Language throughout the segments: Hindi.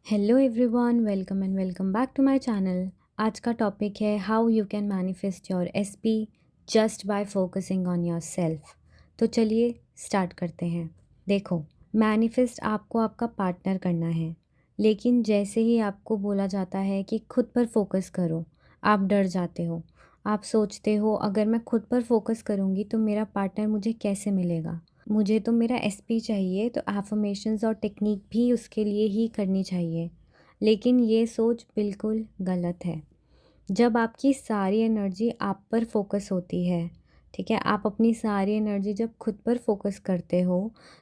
Hello everyone, welcome and welcome back to my channel. आज का टॉपिक है how you can manifest your SP just by focusing on yourself. तो चलिए स्टार्ट करते हैं। देखो, मैनिफेस्ट आपको आपका पार्टनर करना है, लेकिन जैसे ही आपको बोला जाता है कि खुद पर फोकस करो, आप डर जाते हो। आप सोचते हो अगर मैं खुद पर फोकस करूँगी तो मेरा पार्टनर मुझे कैसे मिलेगा, मुझे तो मेरा एसपी चाहिए, तो एफर्मेशंस और टेक्निक भी उसके लिए ही करनी चाहिए। लेकिन ये सोच बिल्कुल गलत है। जब आपकी सारी एनर्जी आप पर फोकस होती है, ठीक है, आप अपनी सारी एनर्जी जब खुद पर फोकस करते हो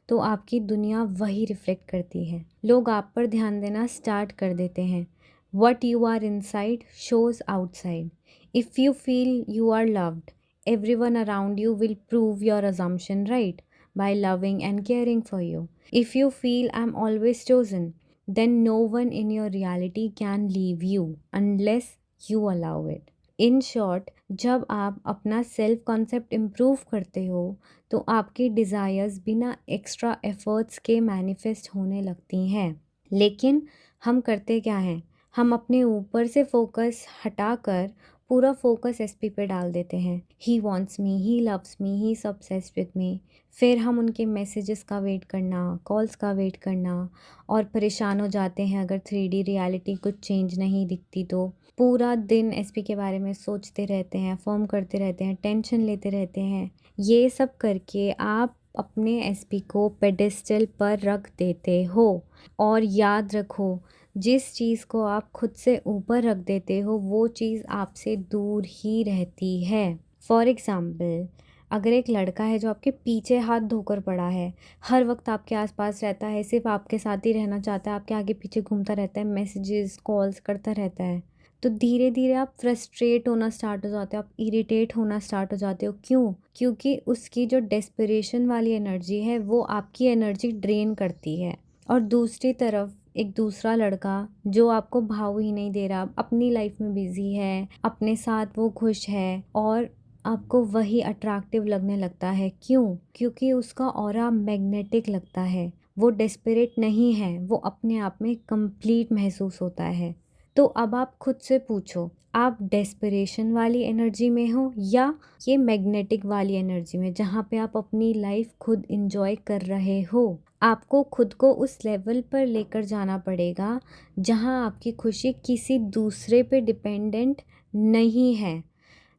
तो आपकी दुनिया वही रिफ्लेक्ट करती है। लोग आप पर ध्यान देना स्टार्ट कर देते हैं। What you are inside shows outside. If you feel you are loved, everyone around you will prove your assumption right by loving and caring for you. If you feel I'm always chosen, then no one in your reality can leave you unless you allow it. In short, जब आप अपना सेल्फ कॉन्सेप्ट इम्प्रूव करते हो तो आपकी डिज़ायर्स बिना एक्स्ट्रा एफर्ट्स के मैनिफेस्ट होने लगती हैं। लेकिन हम करते क्या हैं, हम अपने ऊपर से फोकस हटाकर पूरा फोकस एसपी पे डाल देते हैं। He wants me, he loves me, he is obsessed with मी। फिर हम उनके मैसेजेस का वेट करना, कॉल्स का वेट करना और परेशान हो जाते हैं अगर 3D रियलिटी कुछ चेंज नहीं दिखती तो। पूरा दिन एसपी के बारे में सोचते रहते हैं, फॉर्म करते रहते हैं, टेंशन लेते रहते हैं। ये सब करके आप अपने एसपी को पेडेस्टल पर रख देते हो। और याद रखो, जिस चीज़ को आप खुद से ऊपर रख देते हो वो चीज़ आपसे दूर ही रहती है। फॉर एग्ज़ाम्पल, अगर एक लड़का है जो आपके पीछे हाथ धोकर पड़ा है, हर वक्त आपके आसपास रहता है, सिर्फ आपके साथ ही रहना चाहता है, आपके आगे पीछे घूमता रहता है, मैसेजेस कॉल्स करता रहता है, तो धीरे धीरे आप फ्रस्ट्रेट होना स्टार्ट हो जाते हो, आप इरिटेट होना स्टार्ट हो जाते हो। क्यों? क्योंकि उसकी जो डेस्परेशन वाली एनर्जी है वो आपकी एनर्जी ड्रेन करती है। और दूसरी तरफ एक दूसरा लड़का जो आपको भाव ही नहीं दे रहा, अपनी लाइफ में बिजी है, अपने साथ वो खुश है और आपको वही अट्रैक्टिव लगने लगता है। क्यों? क्योंकि उसका ऑरा मैग्नेटिक लगता है। वो डेस्परेट नहीं है, वो अपने आप में कंप्लीट महसूस होता है। तो अब आप खुद से पूछो, आप डेस्परेशन वाली एनर्जी में हो या ये मैग्नेटिक वाली एनर्जी में, जहाँ पे आप अपनी लाइफ खुद इंजॉय कर रहे हो। आपको खुद को उस लेवल पर लेकर जाना पड़ेगा जहाँ आपकी खुशी किसी दूसरे पे डिपेंडेंट नहीं है,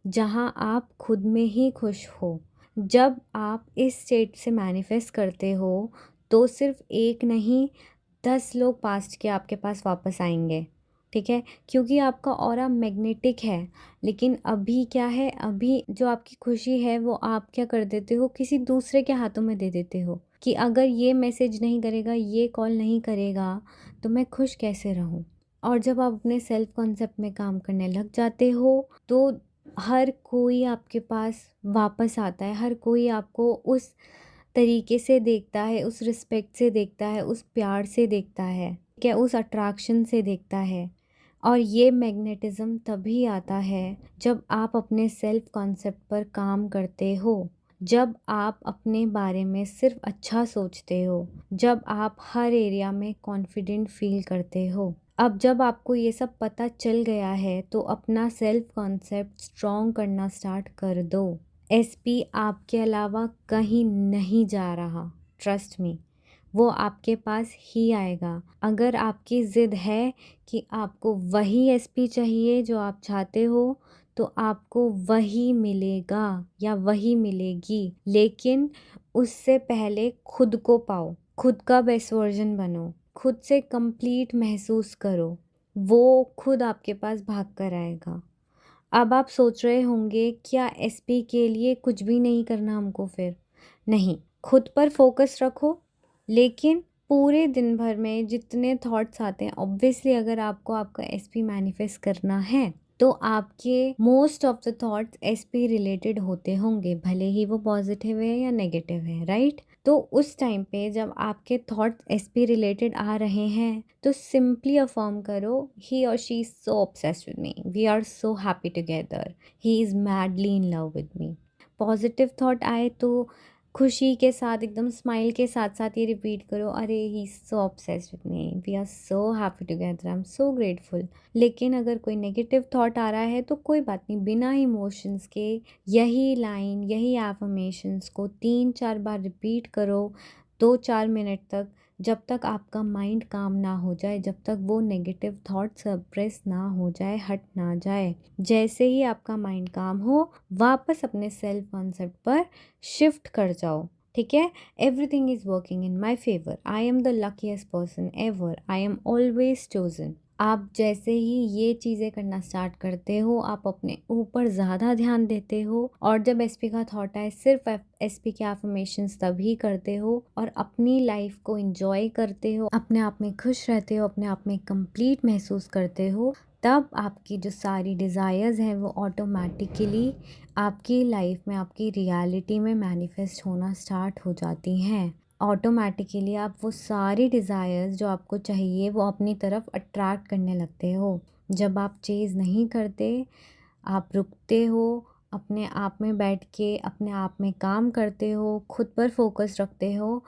जहाँ आप खुद में ही खुश हो। जब आप इस स्टेट से मैनिफेस्ट करते हो तो सिर्फ एक नहीं, 10 लोग पास्ट के आपके पास वापस आएंगे, ठीक है, क्योंकि आपका ऑरा मैग्नेटिक है। लेकिन अभी क्या है, अभी जो आपकी खुशी है वो आप क्या कर देते हो, किसी दूसरे के हाथों में दे देते हो कि अगर ये मैसेज नहीं करेगा, ये कॉल नहीं करेगा तो मैं खुश कैसे रहूं। और जब आप अपने सेल्फ कॉन्सेप्ट में काम करने लग जाते हो तो हर कोई आपके पास वापस आता है, हर कोई आपको उस तरीके से देखता है, उस रिस्पेक्ट से देखता है, उस प्यार से देखता है, ठीक है, उस अट्रैक्शन से देखता है। और ये मैग्नेटिज्म तभी आता है जब आप अपने सेल्फ कॉन्सेप्ट पर काम करते हो, जब आप अपने बारे में सिर्फ अच्छा सोचते हो, जब आप हर एरिया में कॉन्फिडेंट फील करते हो। अब जब आपको ये सब पता चल गया है तो अपना सेल्फ कॉन्सेप्ट स्ट्रॉन्ग करना स्टार्ट कर दो। एसपी आपके अलावा कहीं नहीं जा रहा, ट्रस्ट मी, वो आपके पास ही आएगा। अगर आपकी ज़िद है कि आपको वही एसपी चाहिए जो आप चाहते हो तो आपको वही मिलेगा या वही मिलेगी। लेकिन उससे पहले खुद को पाओ, खुद का बेस्ट वर्जन बनो, खुद से कंप्लीट महसूस करो, वो खुद आपके पास भाग कर आएगा। अब आप सोच रहे होंगे क्या एसपी के लिए कुछ भी नहीं करना हमको? फिर नहीं, खुद पर फोकस रखो, लेकिन पूरे दिन भर में जितने थॉट्स आते हैं, ऑब्वियसली अगर आपको आपका एसपी मैनिफेस्ट करना है तो आपके most of the thoughts SP related होते होंगे, भले ही वो पॉजिटिव है या नेगेटिव है, राइट? तो उस टाइम पे जब आपके थॉट्स एसपी रिलेटेड आ रहे हैं तो सिंपली अफर्म करो, ही और she is so obsessed with me, we are so happy together, he is madly in love with me. Positive thought आए तो खुशी के साथ, एकदम स्माइल के साथ-साथ ये रिपीट करो, अरे he is so obsessed with me, we are so happy together, I am so grateful. लेकिन अगर कोई नेगेटिव थॉट आ रहा है तो कोई बात नहीं, बिना इमोशंस के यही लाइन, यही एफर्मेशंस को 3-4 बार रिपीट करो, 2-4 मिनट तक, जब तक आपका माइंड काम ना हो जाए, जब तक वो नेगेटिव थॉट सप्रेस ना हो जाए, हट ना जाए। जैसे ही आपका माइंड काम हो, वापस अपने सेल्फ कॉन्सेप्ट पर शिफ्ट कर जाओ, ठीक है? Everything is working in my favour, I am the luckiest person ever, I am always chosen. आप जैसे ही ये चीज़ें करना स्टार्ट करते हो, आप अपने ऊपर ज़्यादा ध्यान देते हो, और जब एसपी का थॉट आए सिर्फ एसपी के अफर्मेशंस तभी करते हो और अपनी लाइफ को एंजॉय करते हो, अपने आप में खुश रहते हो, अपने आप में कंप्लीट महसूस करते हो, तब आपकी जो सारी डिज़ायर्स हैं वो ऑटोमेटिकली आपकी लाइफ में, आपकी रियलिटी में मैनिफेस्ट होना स्टार्ट हो जाती हैं। ऑटोमेटिकली आप वो सारी डिज़ायर्स जो आपको चाहिए वो अपनी तरफ अट्रैक्ट करने लगते हो। जब आप चेज़ नहीं करते, आप रुकते हो, अपने आप में बैठ के अपने आप में काम करते हो, खुद पर फोकस रखते हो,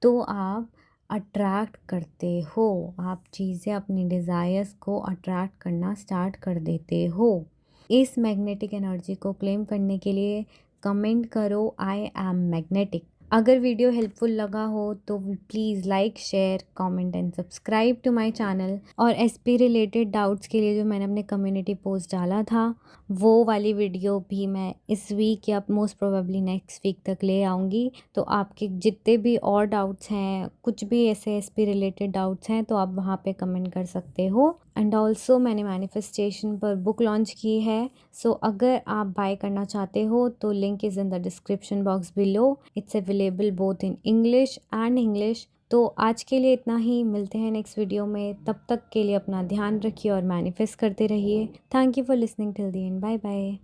तो आप अट्रैक्ट करते हो। आप चीज़ें, अपनी डिज़ायर्स को अट्रैक्ट करना स्टार्ट कर देते हो। इस मैग्नेटिक एनर्जी को क्लेम करने के लिए कमेंट करो, आई एम मैग्नेटिक। अगर वीडियो हेल्पफुल लगा हो तो please like, share, comment and subscribe to my channel. और एसपी रिलेटेड डाउट्स के लिए जो मैंने अपने कम्युनिटी पोस्ट डाला था, वो वाली वीडियो भी मैं इस वीक या मोस्ट प्रोबेबली नेक्स्ट वीक तक ले आऊँगी। तो आपके जितने भी और डाउट्स हैं, कुछ भी ऐसे एसपी रिलेटेड डाउट्स हैं, तो आप वहाँ पे कमेंट कर सकते हो। एंड ऑल्सो मैंने मैनिफेस्टेशन पर बुक लॉन्च की है, सो अगर आप बाय करना चाहते हो तो link is in the description box below. It's available both in English and English. तो आज के लिए इतना ही, मिलते हैं नेक्स्ट वीडियो में। तब तक के लिए अपना ध्यान रखिए और मैनिफेस्ट करते रहिए। Thank you for listening till the end, bye bye.